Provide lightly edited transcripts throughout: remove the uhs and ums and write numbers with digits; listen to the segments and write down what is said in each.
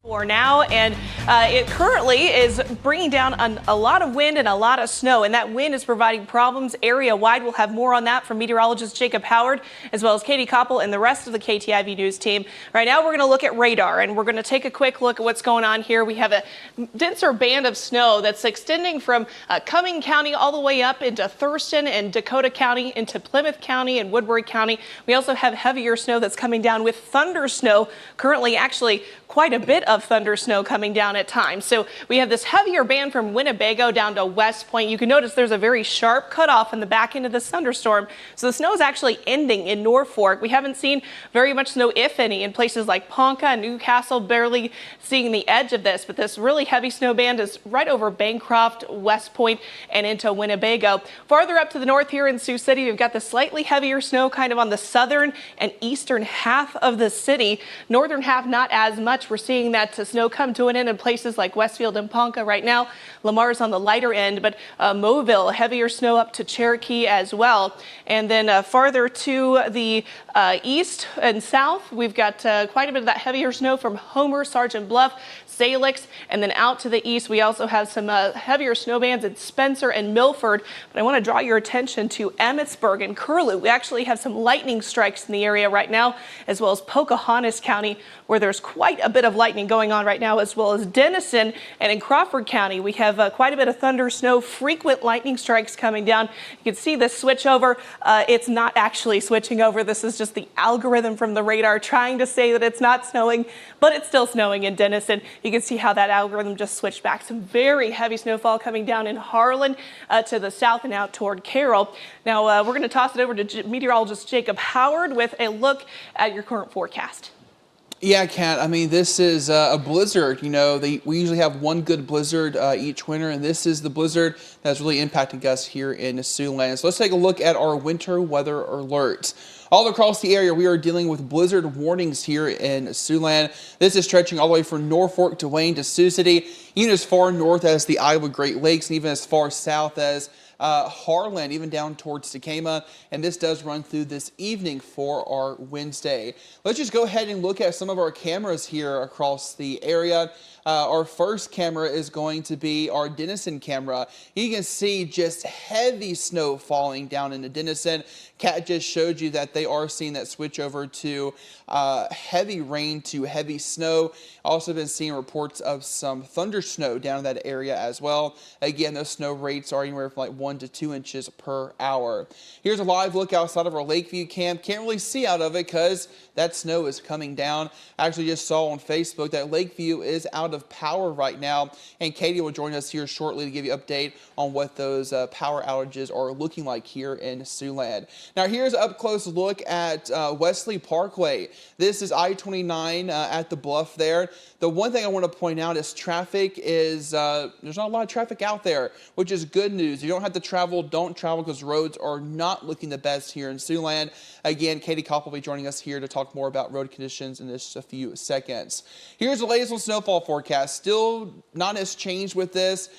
For now, and it currently is bringing down a lot of wind and a lot of snow, and that wind is providing problems area wide. We'll have more on that from meteorologist Jacob Howard, as well as Katie Koppel and the rest of the KTIV news team. Right now, we're going to look at radar, and we're going to take a quick look at what's going on here. We have a denser band of snow that's extending from Cumming County all the way up into Thurston and Dakota County, into Plymouth County and Woodbury County. We also have heavier snow that's coming down with thunder snow. Currently, actually, quite a bit of thunder snow coming down at times. So we have this heavier band from Winnebago down to West Point. You can notice there's a very sharp cutoff in the back end of the thunderstorm. So the snow is actually ending in Norfolk. We haven't seen very much snow, if any, in places like Ponca and Newcastle, barely seeing the edge of this. But this really heavy snow band is right over Bancroft, West Point, and into Winnebago. Farther up to the north here in Sioux City, we've got the slightly heavier snow kind of on the southern and eastern half of the city. Northern half, not as much. We're seeing that snow come to an end in places like Westfield and Ponca right now. Lamar's on the lighter end, but Mobile, heavier snow up to Cherokee as well. And then farther to the east and south, we've got quite a bit of that heavier snow from Homer, Sergeant Bluff, Salix, and then out to the east, we also have some heavier snow bands in Spencer and Milford. But I want to draw your attention to Emmitsburg and Curlew. We actually have some lightning strikes in the area right now, as well as Pocahontas County, where there's quite a bit of lightning going on right now, as well as Denison. And in Crawford County, we have quite a bit of thunder, snow, frequent lightning strikes coming down. You can see this switch over. It's not actually switching over. This is just the algorithm from the radar trying to say that it's not snowing, but it's still snowing in Denison. You can see how that algorithm just switched back. Some very heavy snowfall coming down in Harlan to the south and out toward Carroll. Now we're going to toss it over to meteorologist Jacob Howard with a look at your current forecast. Yeah, Kat, I mean, this is a blizzard. You know, we usually have one good blizzard each winter, and this is the blizzard that's really impacting us here in Siouxland. So let's take a look at our winter weather alerts. All across the area, we are dealing with blizzard warnings here in Siouxland. This is stretching all the way from Norfolk to Wayne to Sioux City, even as far north as the Iowa Great Lakes, and even as far south as Harlan, even down towards Sakama, and this does run through this evening for our Wednesday. Let's just go ahead and look at some of our cameras here across the area. Our first camera is going to be our Denison camera. You can see just heavy snow falling down into Denison. Kat just showed you that they are seeing that switch over to heavy rain to heavy snow. Also been seeing reports of some thunder snow down in that area as well. Again, those snow rates are anywhere from like 1 to 2 inches per hour. Here's a live look outside of our Lakeview camp. Can't really see out of it because that snow is coming down. I actually just saw on Facebook that Lakeview is out of power right now, and Katie will join us here shortly to give you an update on what those power outages are looking like here in Siouxland. Now here's an up-close look at Wesley Parkway. This is I-29 at the bluff there. The one thing I want to point out is traffic is, there's not a lot of traffic out there, which is good news. You don't have to travel, don't travel, because roads are not looking the best here in Siouxland. Again, Katie Koppel will be joining us here to talk more about road conditions in just a few seconds. Here's the latest on snowfall forecast. Still not as changed with this.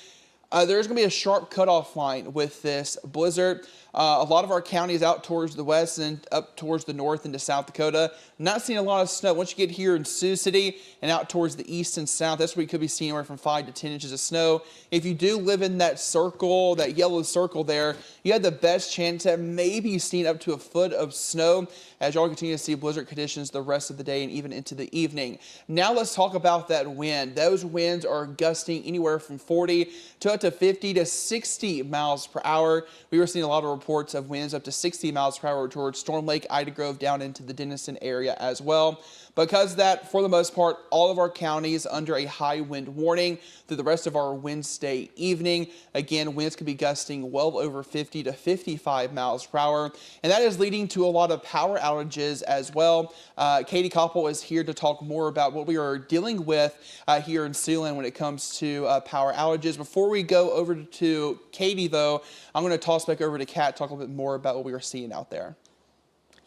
There's going to be a sharp cutoff line with this blizzard. A lot of our counties out towards the west and up towards the north into South Dakota. Not seeing a lot of snow. Once you get here in Sioux City and out towards the east and south, that's where you could be seeing anywhere from 5 to 10 inches of snow. If you do live in that circle, that yellow circle there, you have the best chance at maybe seeing up to a foot of snow as y'all continue to see blizzard conditions the rest of the day and even into the evening. Now let's talk about that wind. Those winds are gusting anywhere from 40 to up to 50 to 60 miles per hour. We were seeing a lot of reports of winds up to 60 miles per hour towards Storm Lake, Ida Grove, down into the Denison area as well. Because of that, for the most part, all of our counties under a high wind warning through the rest of our Wednesday evening. Again, winds could be gusting well over 50 to 55 miles per hour, and that is leading to a lot of power outages as well. Katie Koppel is here to talk more about what we are dealing with here in Siouxland when it comes to power outages. Before we go over to Katie, though, I'm going to toss back over to Kat to talk a little bit more about what we are seeing out there.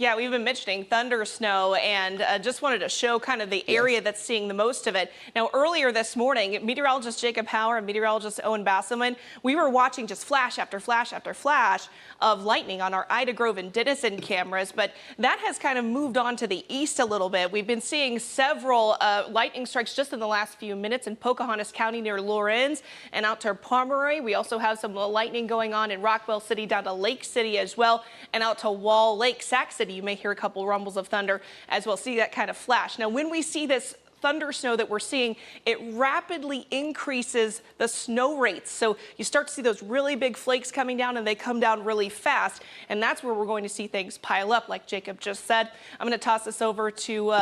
Yeah, we've been mentioning thunder snow and just wanted to show kind of the area that's seeing the most of it. Now, earlier this morning, meteorologist Jacob Hauer and meteorologist Owen Basselman, we were watching just flash after flash after flash of lightning on our Ida Grove and Denison cameras, but that has kind of moved on to the east a little bit. We've been seeing several lightning strikes just in the last few minutes in Pocahontas County near Lorenz and out to Pomeroy. We also have some lightning going on in Rockwell City down to Lake City as well, and out to Wall Lake, Sac City. You may hear a couple rumbles of thunder as well. See that kind of flash. Now, when we see this thunder snow that we're seeing, it rapidly increases the snow rates. So you start to see those really big flakes coming down, and they come down really fast. And that's where we're going to see things pile up, like Jacob just said. I'm going to toss this over to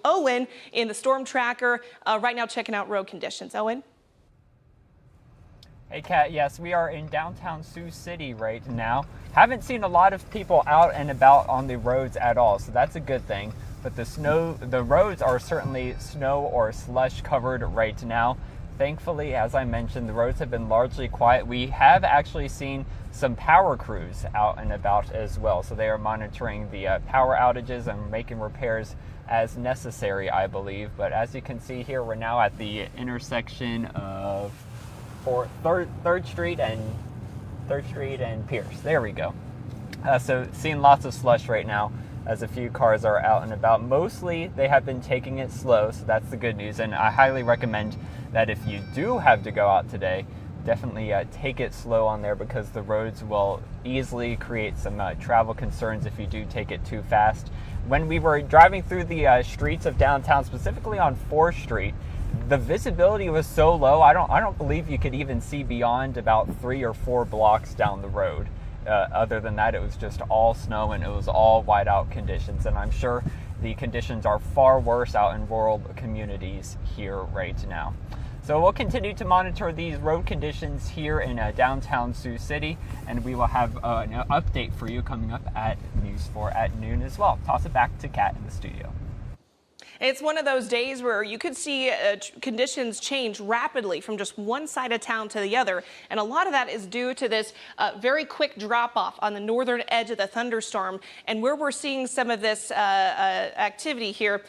Owen in the storm tracker right now, checking out road conditions. Owen. Hey Kat, yes, we are in downtown Sioux City right now. Haven't seen a lot of people out and about on the roads at all, so that's a good thing. But the roads are certainly snow or slush covered right now. Thankfully, as I mentioned, the roads have been largely quiet. We have actually seen some power crews out and about as well, so they are monitoring the power outages and making repairs as necessary, I believe. But as you can see here, we're now at the intersection of Third Street and Pierce. There we go. So seeing lots of slush right now as a few cars are out and about. Mostly they have been taking it slow, so that's the good news. And I highly recommend that if you do have to go out today, definitely take it slow on there, because the roads will easily create some travel concerns if you do take it too fast. When we were driving through the streets of downtown, specifically on 4th Street, the visibility was so low, I don't believe you could even see beyond about 3 or 4 blocks down the road. Other than that, it was just all snow and it was all whiteout conditions. And I'm sure the conditions are far worse out in rural communities here right now. So we'll continue to monitor these road conditions here in downtown Sioux City, and we will have an update for you coming up at News 4 at noon as well. Toss it back to Kat in the studio. It's one of those days where you could see conditions change rapidly from just one side of town to the other. And a lot of that is due to this very quick drop off on the northern edge of the thunderstorm, and where we're seeing some of this activity here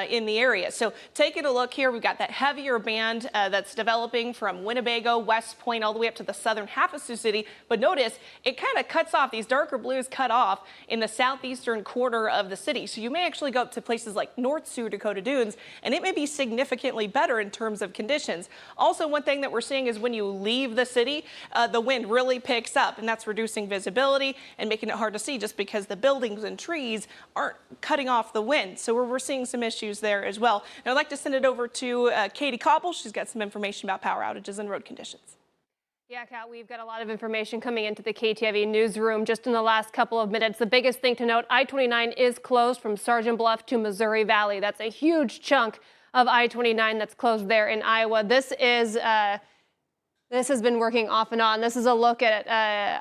in the area. So taking a look here, we've got that heavier band that's developing from Winnebago, West Point, all the way up to the southern half of Sioux City. But notice it kind of cuts off, these darker blues cut off in the southeastern corner of the city. So you may actually go up to places like North Sioux, Dakota Dunes, and it may be significantly better in terms of conditions. Also, one thing that we're seeing is when you leave the city, the wind really picks up, and that's reducing visibility and making it hard to see, just because the buildings and trees aren't cutting off the wind. So we're seeing some issues there as well. And I'd like to send it over to Katie Koppel. She's got some information about power outages and road conditions. Yeah, Kat, we've got a lot of information coming into the KTIV newsroom just in the last couple of minutes. The biggest thing to note, I-29 is closed from Sergeant Bluff to Missouri Valley. That's a huge chunk of I-29 that's closed there in Iowa. This has been working off and on. This is a look at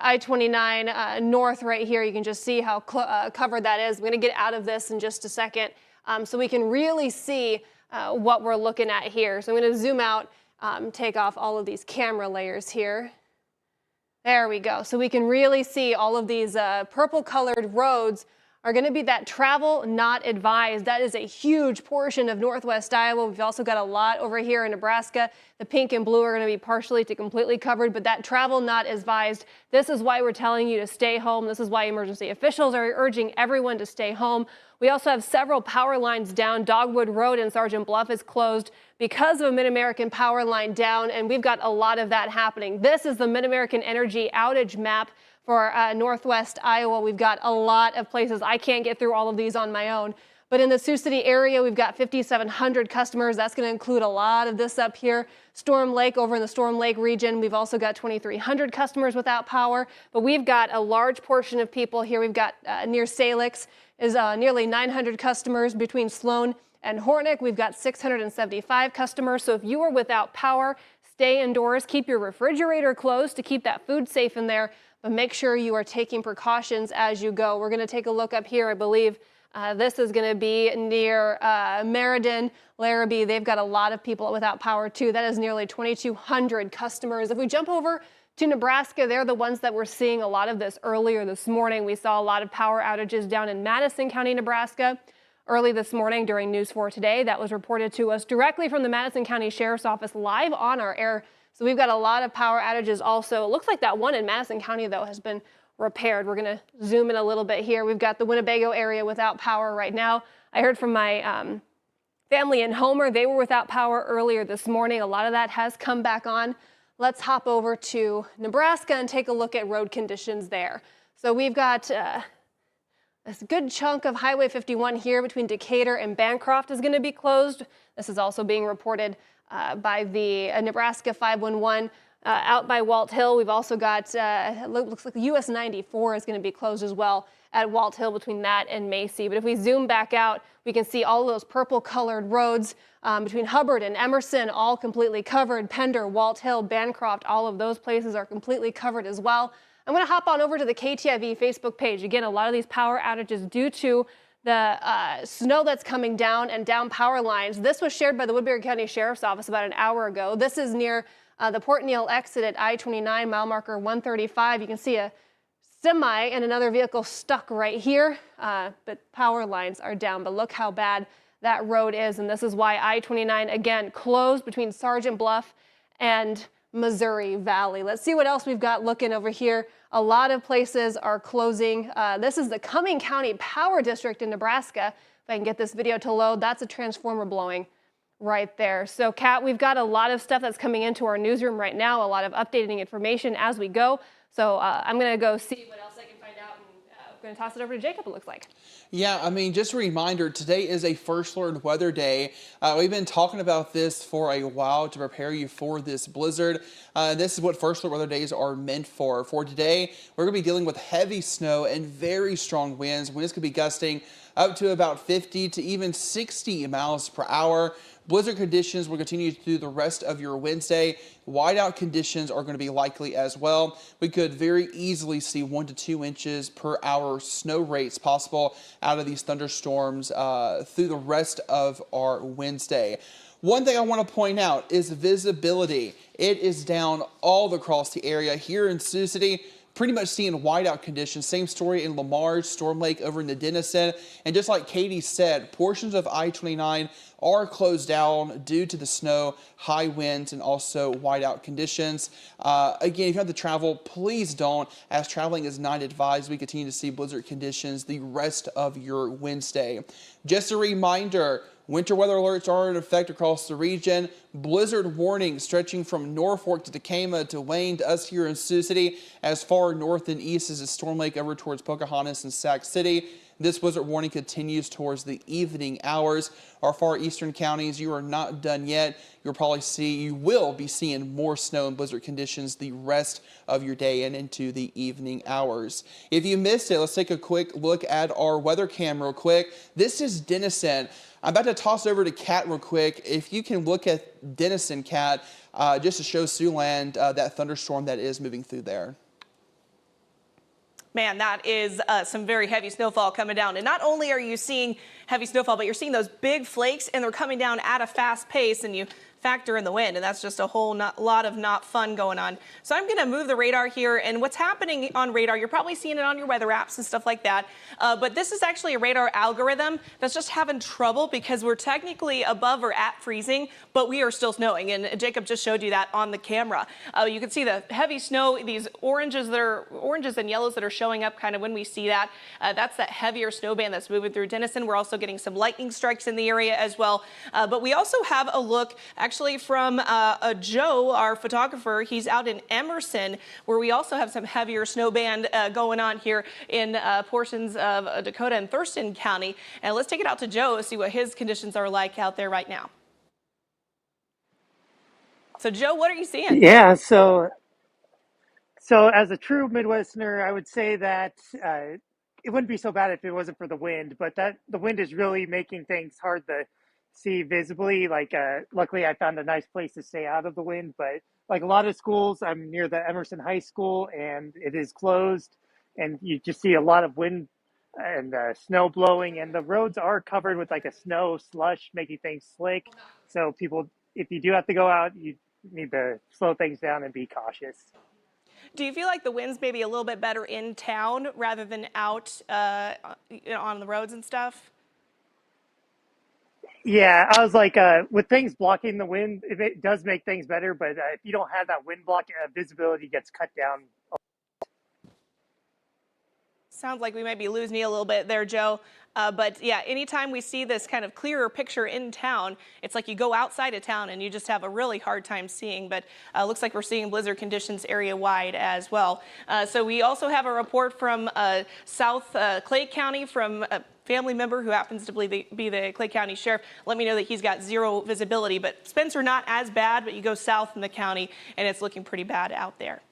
I-29 north right here. You can just see how covered that is. I'm going to get out of this in just a second so we can really see what we're looking at here. So I'm going to zoom out. Take off all of these camera layers here. There we go. So we can really see all of these purple colored roads are going to be that travel not advised. That is a huge portion of northwest Iowa. We've also got a lot over here in Nebraska. The pink and blue are going to be partially to completely covered, but that travel not advised. This is why we're telling you to stay home. This is why emergency officials are urging everyone to stay home. We also have several power lines down. Dogwood Road in Sergeant Bluff is closed because of a Mid-American power line down, and we've got a lot of that happening. This is the Mid-American Energy outage map for northwest Iowa. We've got a lot of places. I can't get through all of these on my own. But in the Sioux City area, we've got 5,700 customers. That's going to include a lot of this up here. Storm Lake, over in the Storm Lake region, we've also got 2,300 customers without power. But we've got a large portion of people here. We've got near Salix is nearly 900 customers. Between Sloan and Hornick, we've got 675 customers. So if you are without power, stay indoors. Keep your refrigerator closed to keep that food safe in there. But make sure you are taking precautions as you go. We're going to take a look up here. I believe this is going to be near Meriden, Larrabee. They've got a lot of people without power too. That is nearly 2,200 customers. If we jump over to Nebraska. They're the ones that were seeing a lot of this earlier this morning. We saw a lot of power outages down in Madison County, Nebraska. Early this morning during News 4 Today, that was reported to us directly from the Madison County Sheriff's Office live on our air. So we've got a lot of power outages also. It looks like that one in Madison County, though, has been repaired. We're going to zoom in a little bit here. We've got the Winnebago area without power right now. I heard from my family in Homer. They were without power earlier this morning. A lot of that has come back on. Let's hop over to Nebraska and take a look at road conditions there. So we've got a good chunk of Highway 51 here between Decatur and Bancroft is going to be closed. This is also being reported by the Nebraska 511 out by Walt Hill. We've also got, looks like the US 94 is going to be closed as well at Walt Hill between that and Macy. But if we zoom back out, we can see all of those purple colored roads between Hubbard and Emerson, all completely covered. Pender, Walt Hill, Bancroft, all of those places are completely covered as well. I'm going to hop on over to the KTIV Facebook page. Again, a lot of these power outages due to the snow that's coming down and down power lines. This was shared by the Woodbury County Sheriff's Office about an hour ago. This is near the Port Neal exit at I-29, mile marker 135. You can see a semi and another vehicle stuck right here, but power lines are down. But look how bad that road is, and this is why I-29, again, closed between Sergeant Bluff and Missouri Valley. Let's see what else we've got looking over here. A lot of places are closing. This is the Cumming County Power District in Nebraska. If I can get this video to load, that's a transformer blowing right there. So, Kat, we've got a lot of stuff that's coming into our newsroom right now, a lot of updating information as we go. So I'm going to go see what else I can find out, and I'm going to toss it over to Jacob, it looks like. Yeah, I mean, just a reminder, today is a First Alert weather day. We've been talking about this for a while to prepare you for this blizzard. This is what First Alert weather days are meant for. For today, we're going to be dealing with heavy snow and very strong winds. Winds could be gusting up to about 50 to even 60 miles per hour. Blizzard conditions will continue through the rest of your Wednesday. Whiteout conditions are going to be likely as well. We could very easily see 1 to 2 inches per hour snow rates possible out of these thunderstorms through the rest of our Wednesday. One thing I want to point out is visibility. It is down all across the area here in Sioux City. Pretty much seeing whiteout conditions. Same story in Lamar, Storm Lake over in the Denison. And just like Katie said, portions of I-29 are closed down due to the snow, high winds, and also whiteout conditions. Again, if you have to travel, please don't, as traveling is not advised. We continue to see blizzard conditions the rest of your Wednesday. Just a reminder, winter weather alerts are in effect across the region. Blizzard warnings stretching from Norfolk to Tacoma to Wayne to us here in Sioux City, as far north and east as Storm Lake over towards Pocahontas and Sac City. This blizzard warning continues towards the evening hours. Our far eastern counties, you are not done yet. You will be seeing more snow and blizzard conditions the rest of your day and into the evening hours. If you missed it, let's take a quick look at our weather cam real quick. This is Denison. I'm about to toss over to Kat real quick. If you can look at Denison, Kat, just to show Siouxland that thunderstorm that is moving through there. Man, that is some very heavy snowfall coming down. And not only are you seeing heavy snowfall, but you're seeing those big flakes, and they're coming down at a fast pace, and you factor in the wind, and that's just a whole lot of not fun going on. So I'm going to move the radar here, and what's happening on radar, you're probably seeing it on your weather apps and stuff like that, but this is actually a radar algorithm that's just having trouble because we're technically above or at freezing, but we are still snowing, and Jacob just showed you that on the camera. You can see the heavy snow, these oranges and yellows that are showing up kind of when we see that. That's that heavier snow band that's moving through Denison. We're also getting some lightning strikes in the area as well, but we also have a look actually from Joe, our photographer. He's out in Emerson, where we also have some heavier snow band going on here in portions of Dakota and Thurston County. And let's take it out to Joe to see what his conditions are like out there right now. So Joe, what are you seeing? Yeah, so as a true Midwesterner, I would say that it wouldn't be so bad if it wasn't for the wind, but the wind is really making things hard to see visibly. Like, luckily I found a nice place to stay out of the wind, but like a lot of schools, I'm near the Emerson High School and it is closed, and you just see a lot of wind and snow blowing, and the roads are covered with like a snow slush, making things slick. So people, if you do have to go out, you need to slow things down and be cautious. Do you feel like the wind's maybe a little bit better in town rather than out on the roads and stuff? Yeah, I was like, with things blocking the wind, it does make things better. But if you don't have that wind block, visibility gets cut down. Sounds like we might be losing you a little bit there, Joe. But yeah, anytime we see this kind of clearer picture in town, it's like you go outside of town and you just have a really hard time seeing. But looks like we're seeing blizzard conditions area wide as well. So we also have a report from South Clay County from a family member who happens to be the Clay County Sheriff. Let me know that he's got zero visibility. But Spencer, not as bad, but you go south in the county and it's looking pretty bad out there.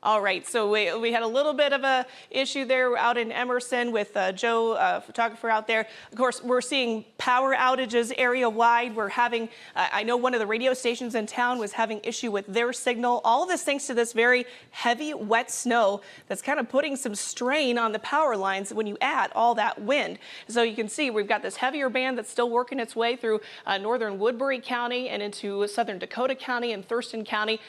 All right, so we had a little bit of a issue there out in Emerson with Joe, photographer out there. Of course, we're seeing power outages area wide. We're having, I know one of the radio stations in town was having issue with their signal. All of this thanks to this very heavy, wet snow that's kind of putting some strain on the power lines when you add all that wind. So you can see we've got this heavier band that's still working its way through northern Woodbury County and into southern Dakota County and Thurston County.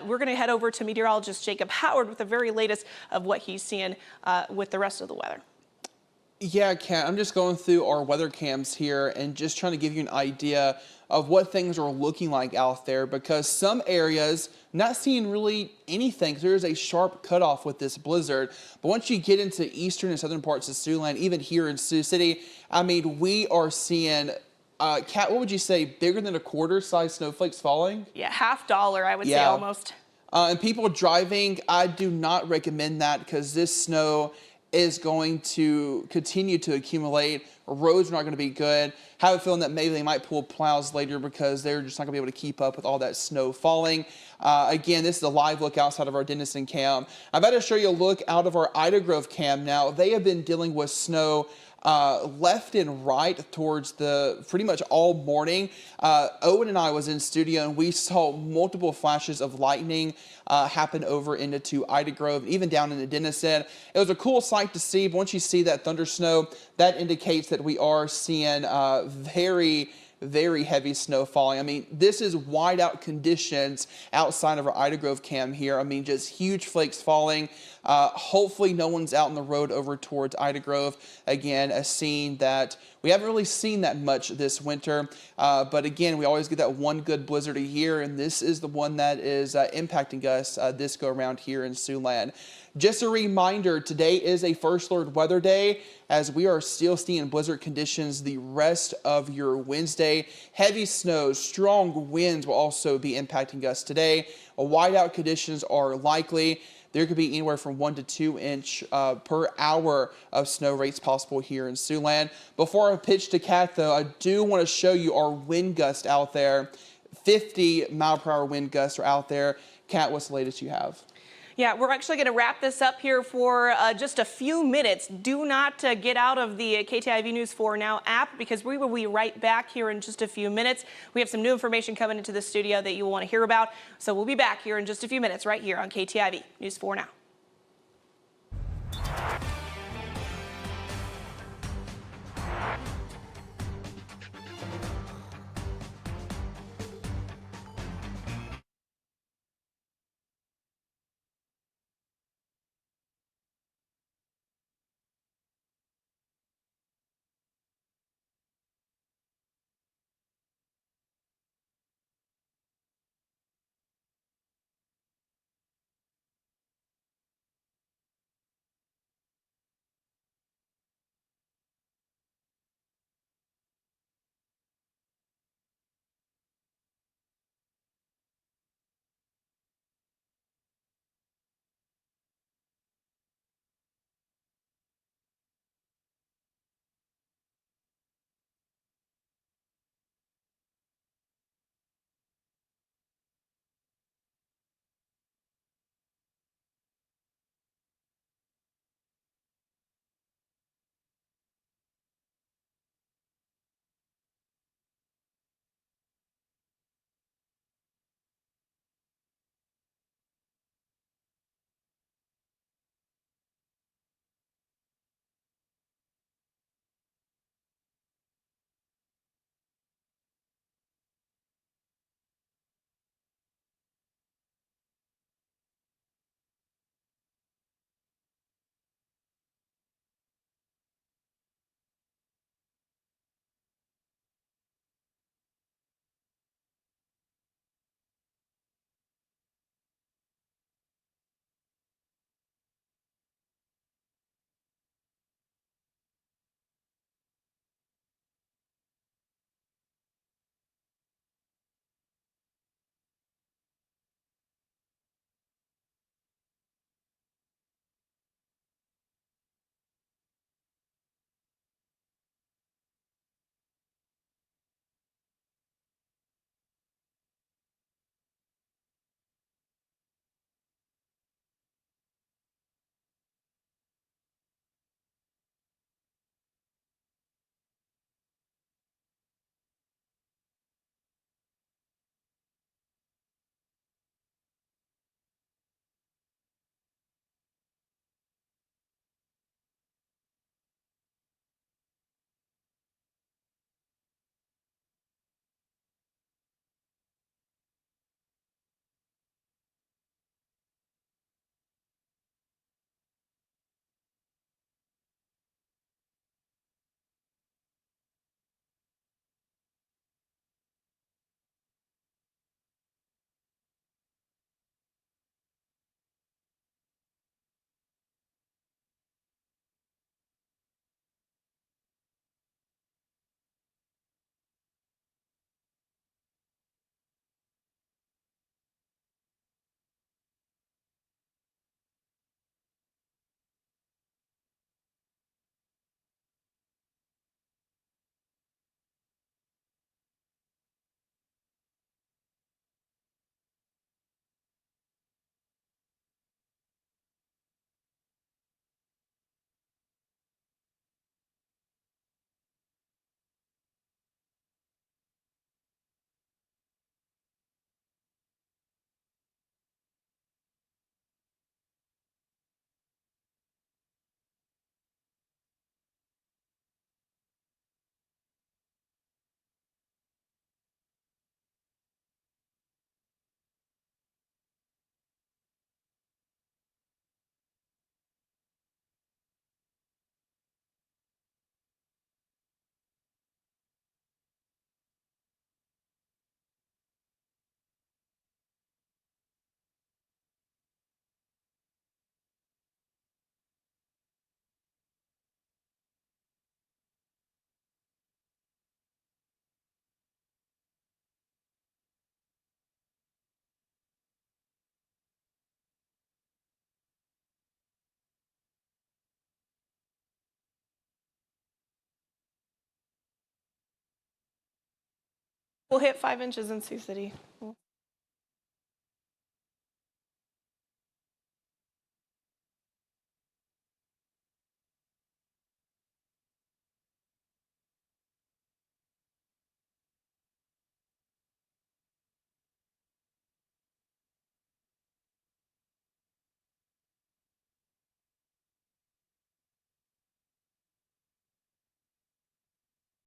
We're going to head over to meteorologist Jacob Howard with the very latest of what he's seeing with the rest of the weather. Yeah, Kat, I'm just going through our weather cams here and just trying to give you an idea of what things are looking like out there, because some areas not seeing really anything. There's a sharp cutoff with this blizzard. But once you get into eastern and southern parts of Siouxland, even here in Sioux City, I mean, we are seeing Kat, what would you say, bigger than a quarter size snowflakes falling? Yeah, $50, I would say almost. And people driving, I do not recommend that because this snow is going to continue to accumulate. Roads are not going to be good. Have a feeling that maybe they might pull plows later because they're just not going to be able to keep up with all that snow falling. Again, this is a live look outside of our Denison cam. I'm about to show you a look out of our Ida Grove cam now. They have been dealing with snow left and right towards the pretty much all morning. Owen and I was in studio and we saw multiple flashes of lightning happen over into Ida Grove, even down into Denison. It was a cool sight to see, but once you see that thunder snow, that indicates that we are seeing very heavy snow falling. I mean, this is wide out conditions outside of our Ida Grove cam here. I mean, just huge flakes falling. Hopefully no one's out on the road over towards Ida Grove. Again, a scene that we haven't really seen that much this winter. But again, we always get that one good blizzard a year, and this is the one that is impacting us this go around here in Siouxland. Just a reminder, today is a First Alert Weather Day as we are still seeing blizzard conditions the rest of your Wednesday. Heavy snow, strong winds will also be impacting us today. Whiteout conditions are likely. There could be anywhere from 1 to 2 inch per hour of snow rates possible here in Siouxland. Before I pitch to Kat, though, I do want to show you our wind gust out there. 50-mile-per-hour wind gusts are out there. Kat, what's the latest you have? Yeah, we're actually going to wrap this up here for just a few minutes. Do not get out of the KTIV News 4 Now app because we will be right back here in just a few minutes. We have some new information coming into the studio that you will want to hear about. So we'll be back here in just a few minutes right here on KTIV News 4 Now. We'll hit 5 inches in Sioux City.